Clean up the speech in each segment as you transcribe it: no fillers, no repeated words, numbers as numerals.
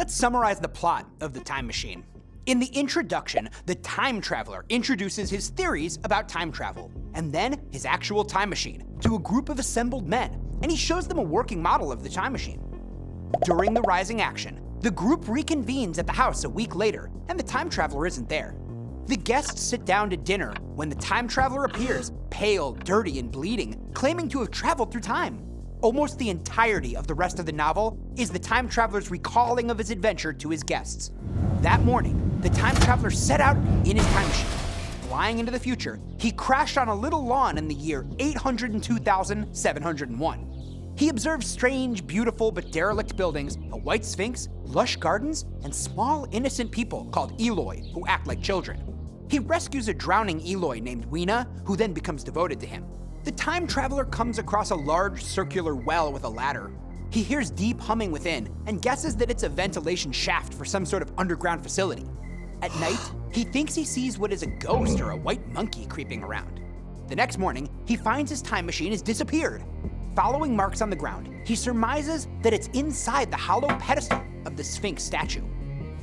Let's summarize the plot of The Time Machine. In the introduction, the time traveler introduces his theories about time travel, and then his actual time machine, to a group of assembled men, and he shows them a working model of the time machine. During the rising action, the group reconvenes at the house a week later, and the time traveler isn't there. The guests sit down to dinner when the time traveler appears, pale, dirty, and bleeding, claiming to have traveled through time. Almost the entirety of the rest of the novel is the time traveler's recalling of his adventure to his guests. That morning, the time traveler set out in his time machine. Flying into the future, he crashed on a little lawn in the year 802,701. He observed strange, beautiful, but derelict buildings, a white sphinx, lush gardens, and small, innocent people called Eloi, who act like children. He rescues a drowning Eloi named Weena, who then becomes devoted to him. The time traveler comes across a large circular well with a ladder. He hears deep humming within and guesses that it's a ventilation shaft for some sort of underground facility. At night, he thinks he sees what is a ghost or a white monkey creeping around. The next morning, he finds his time machine has disappeared. Following marks on the ground, he surmises that it's inside the hollow pedestal of the Sphinx statue.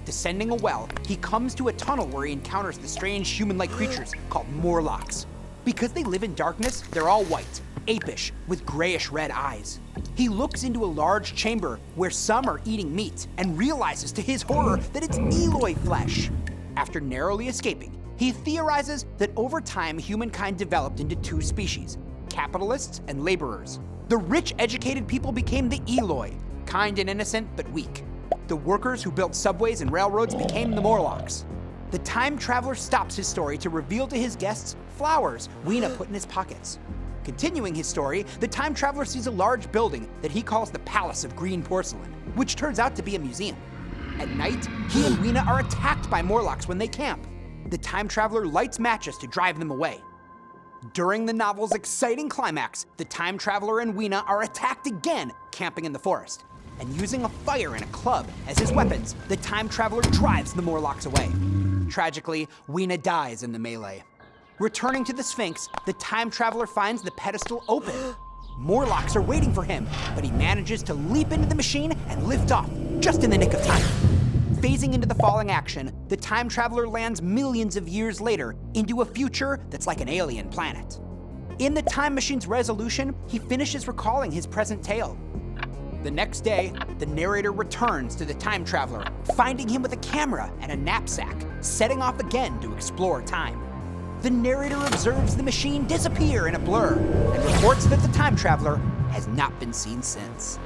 Descending a well, he comes to a tunnel where he encounters the strange human-like creatures called Morlocks. Because they live in darkness, they're all white, apish, with grayish-red eyes. He looks into a large chamber where some are eating meat and realizes to his horror that it's Eloi flesh. After narrowly escaping, he theorizes that over time humankind developed into two species, capitalists and laborers. The rich, educated people became the Eloi, kind and innocent but weak. The workers who built subways and railroads became the Morlocks. The time traveler stops his story to reveal to his guests flowers Weena put in his pockets. Continuing his story, the time traveler sees a large building that he calls the Palace of Green Porcelain, which turns out to be a museum. At night, he and Weena are attacked by Morlocks when they camp. The time traveler lights matches to drive them away. During the novel's exciting climax, the time traveler and Weena are attacked again, camping in the forest. And using a fire and a club as his weapons, the time traveler drives the Morlocks away. Tragically, Weena dies in the melee. Returning to the Sphinx, the time traveler finds the pedestal open. Morlocks are waiting for him, but he manages to leap into the machine and lift off, just in the nick of time. Phasing into the falling action, the time traveler lands millions of years later into a future that's like an alien planet. In the time machine's resolution, he finishes recalling his present tale. The next day, the narrator returns to the time traveler, finding him with a camera and a knapsack, setting off again to explore time. The narrator observes the machine disappear in a blur and reports that the time traveler has not been seen since.